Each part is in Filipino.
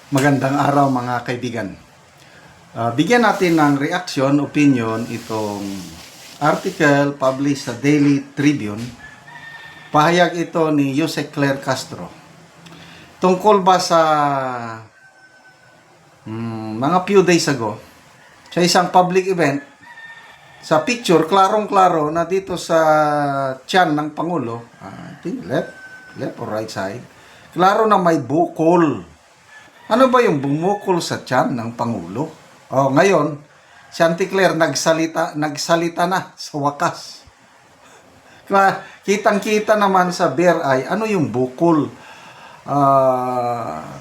Magandang araw mga kaibigan. Bigyan natin ng reaction, opinion itong article published sa Daily Tribune. Pahayag ito ni Jose Claire Castro. Tungkol ba sa mga few days ago, sa isang public event, sa picture, klarong-klaro na dito sa tiyan ng Pangulo, I think left or right side, klaro na may bukol. Ano ba yung bumukol sa tiyan ng Pangulo? Ngayon, si Auntie Claire nagsalita na sa wakas. Kitang-kita naman sa bare eye, ano yung bukol?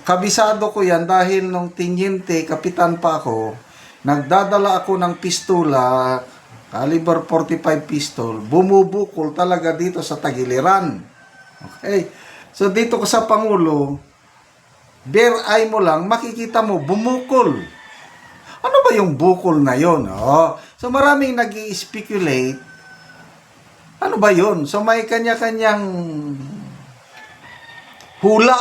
Kabisado ko yan dahil nung tinyente, kapitan pa ako, nagdadala ako ng pistula, caliber 45 pistol, bumubukol talaga dito sa tagiliran. Okay? So dito ko sa Pangulo, bare eye mo lang, makikita mo, bumukol. Ano ba yung bukol na yon? So maraming nag-i-speculate. Ano ba yon? So may kanya-kanyang hula.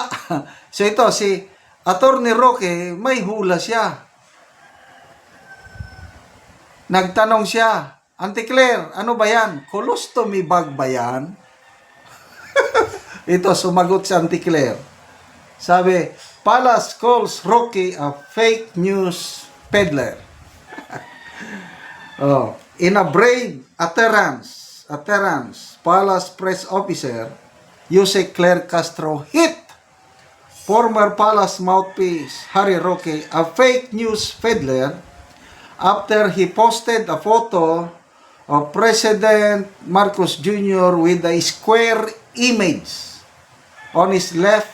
So ito, si Attorney Roque, may hula siya. Nagtanong siya, Auntie Claire, ano ba yan? Colostomy bag ba yan? Ito, sumagot si Auntie Claire. Sabi, Palace calls Roque a fake news peddler. In a brave utterance, Palace press officer Jose Claire Castro hit former Palace mouthpiece Harry Roque a fake news peddler after he posted a photo of President Marcos Jr. with a square image on his left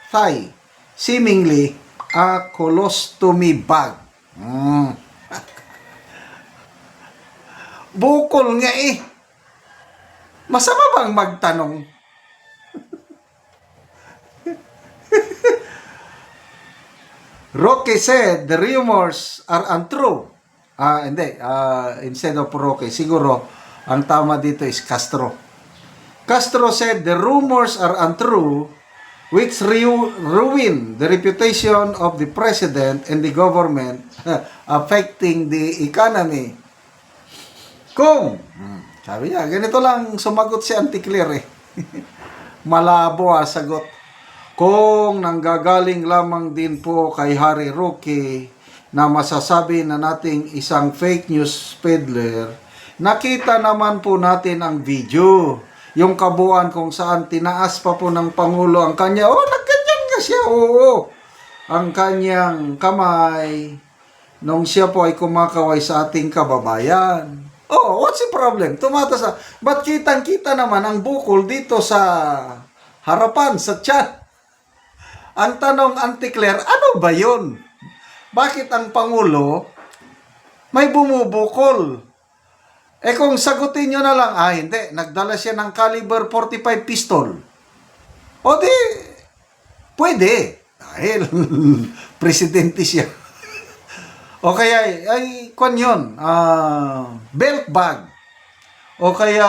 thigh, seemingly a colostomy bag. Bukol nga eh. Masama bang magtanong? Roque said the rumors are untrue. Instead of Roque, siguro ang tama dito is Castro. Castro said the rumors are untrue, which ruin the reputation of the president and the government, affecting the economy. Sabi niya, ganito lang sumagot si Auntie Claire eh. Malabo sagot. Kung nanggagaling lamang din po kay Harry Roque na masasabi na nating isang fake news peddler, nakita naman po natin ang video. Yung kabuuan kung saan tinaas pa po ng Pangulo ang kanya, nagganyan nga siya, ang kanyang kamay nung siya po ay kumakaway sa ating kababayan. What's the problem? Ba't kitang-kita naman ang bukol dito sa harapan, sa tiyan? Ang tanong, Auntie Claire, ano ba yun? Bakit ang Pangulo may bumubukol? Kung sagutin nyo na lang, hindi, nagdala siya ng caliber 45 pistol. Pwede. Dahil, presidente siya. O kaya, kwan yun, belt bag. O kaya,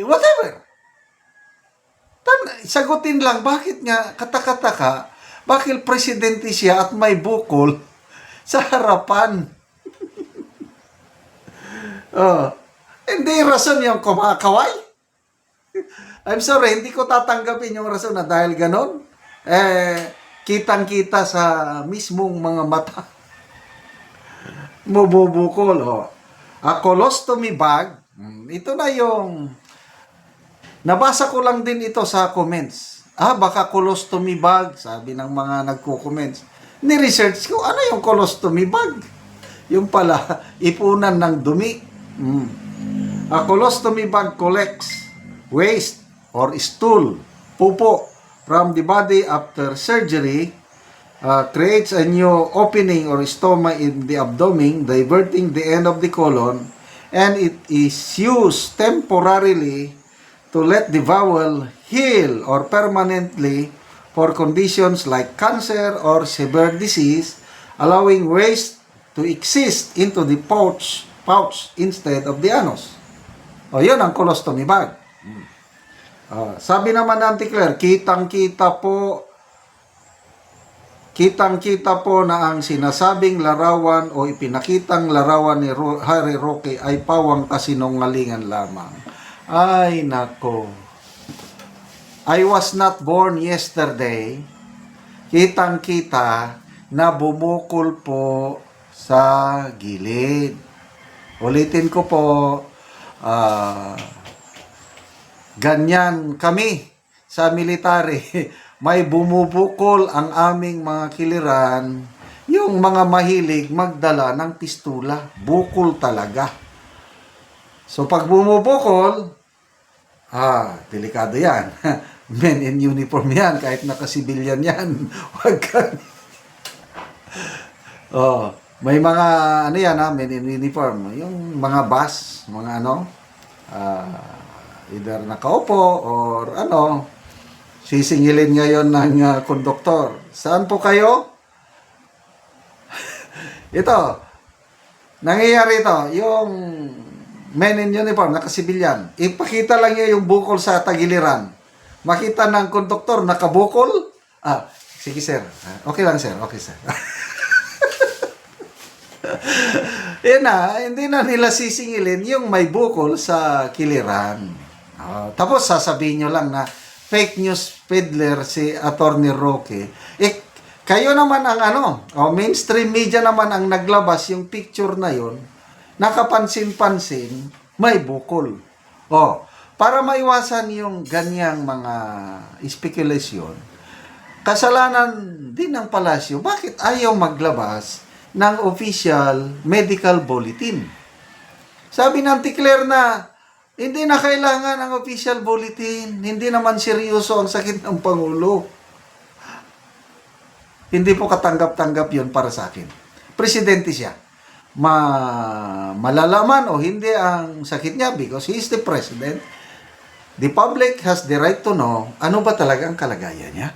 whatever. Sagutin lang, bakit nga, kataka-taka, bakit presidente siya at may bukol sa harapan? Hindi rason yung kumakaway. I'm sorry, hindi ko tatanggapin yung rason na dahil ganon. Kitang-kita sa mismong mga mata. Mabubukol. A colostomy bag. Ito na yung nabasa ko lang din ito sa comments. Baka colostomy bag, sabi ng mga nagko-comments. Ni-research ko, ano yung colostomy bag? Yung pala, ipunan ng dumi. A colostomy bag collects waste or stool, pupo, from the body after surgery, creates a new opening or stoma in the abdomen, diverting the end of the colon, and it is used temporarily to let the bowel heal or permanently for conditions like cancer or severe disease, allowing waste to exist into the pouch instead of the anus. Yun ang colostomy bag. Sabi naman ng Auntie Claire, kitang-kita po kitang-kita po na ang sinasabing larawan o ipinakitang larawan ni Harry Roque ay pawang kasinungalingan lamang. Ay, nako. I was not born yesterday. Kitang-kita na bumukol po sa gilid. Ulitin ko po, ganyan kami sa military. May bumubukol ang aming mga kiliran, yung mga mahilig magdala ng pistula. Bukol talaga. So pag bumubukol, delikado yan. Men in uniform yan, kahit naka-civilian yan. Huwag ka. May mga men in uniform. Yung mga bus, mga either nakaupo or sisingilin ngayon ng konduktor. Saan po kayo? Ito, nangyayari ito, yung men in uniform, nakasibilyan. Ipakita lang niya yung bukol sa tagiliran. Makita ng konduktor, nakabukol. Sige sir. Okay lang sir, okay sir. Yan na, hindi na nila sisingilin yung may bukol sa kiliran. Tapos sasabihin nyo lang na fake news peddler si Attorney Roque. Kayo naman ang mainstream media naman ang naglabas yung picture na yon, nakapansin-pansin, may bukol. Para maiwasan yung ganyang mga speculation, kasalanan din ng palasyo, bakit ayaw maglabas ng official medical bulletin? Sabi ng Ticler na, hindi na kailangan ang official bulletin. Hindi naman seryoso ang sakit ng Pangulo. Hindi po katanggap-tanggap yun para sa akin. Presidente siya. Malalaman o hindi ang sakit niya because he is the president. The public has the right to know ano ba talaga ang kalagayan niya.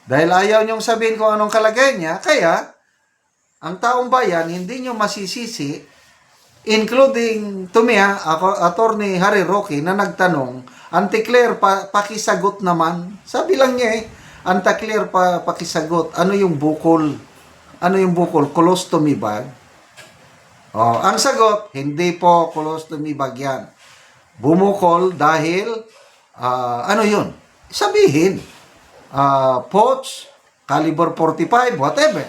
Dahil ayaw niyong sabihin kung anong kalagayan niya, kaya ang taong bayan hindi niyo masisisi, including to me, Attorney Harry Roque, na nagtanong, Anti-Claire, pakisagot naman. Sabi lang niya Anti-Claire, pakisagot. Ano yung bukol? Ano yung bukol? Colostomy bag? Ang sagot, hindi po colostomy bag yan. Bumukol dahil, ano yun? Sabihin, poach, caliber 45, whatever.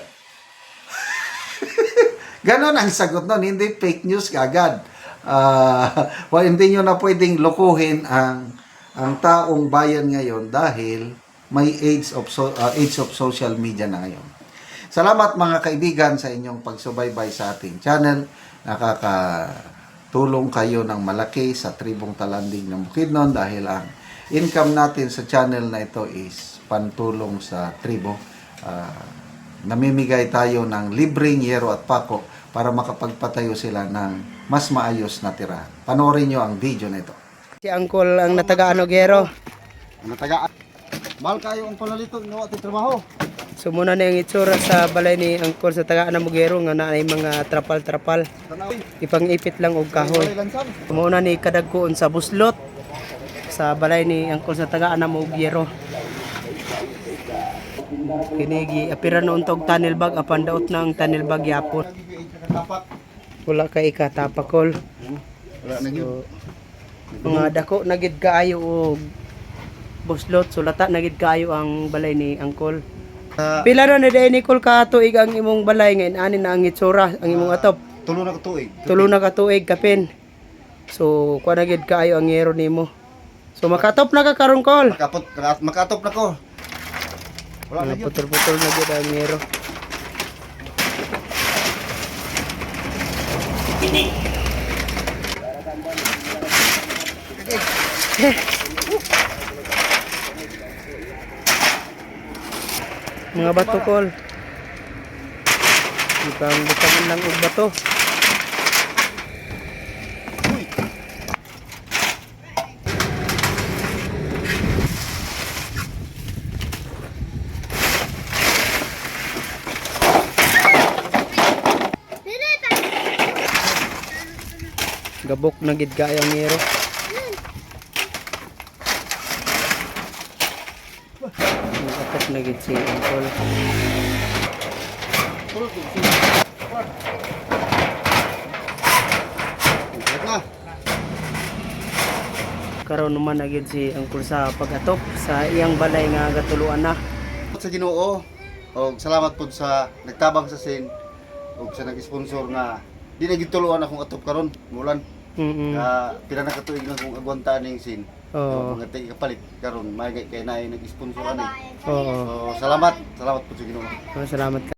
Ganon ang sagot nun, hindi fake news kagad. Hindi nyo na pwedeng lokohin ang taong bayan ngayon dahil may age of social media na ngayon. Salamat mga kaibigan sa inyong pagsubaybay sa ating channel. Nakakatulong kayo ng malaki sa Tribong Talanding ng Bukidnon dahil ang income natin sa channel na ito is pantulong sa tribo. Namimigay tayo ng libreng yero at pako para makapagpatayo sila ng mas maayos na tirahan. Panoorin nyo ang video nito. Si Angkol ang natagaan og gero. Natagaan. Mahal kayo ang palalito ng ating trabaho. So muna na yung itsura sa balay ni Angkol sa tagaan ng Mugero nga naay mga trapal-trapal. Ipang-ipit lang og kahoy. Muna ni kadagkoon sa buslot sa balay ni Angkol sa tagaan ng Mugero. Kinigi apira noon tog tunnel bag apan daot na ang tunnel bag yapon. Wala kay ikatapakol. So, mga dako nagid kaayo og buslot sulata nagid kaayo ang balay ni Angkol. Pila na ni Nicole ka tuig ang imong balay ngayon ani na ang itsura ang imong atop. Tulo na ka tuig. Tulo na ka tuig kapin. So kuha na gid kaayo ang yero nimo. So makatop na ka karon Kol. Makatop na ko. Wala na yun. Putol-putol na gid ang yero. Mga bato Kol. Ipang butangan lang og bato. Gabok na gid kaayo ang yero. Atop na na gid si Uncle. Karon naman na gid si Uncle sa pag-atop sa iyang balay nga gatuluan na. Sa Ginoo og salamat pud sa nagtabang sa sin og sa nag-sponsor nga di na gituluan akong atop karon mulan. Pila na katuig na kong agwantaan ning sin. Oo. Mga tig kapalit karon may kay naay nag-sponsor ani. Oo. So salamat pud sa Ginoo. Salamat ka.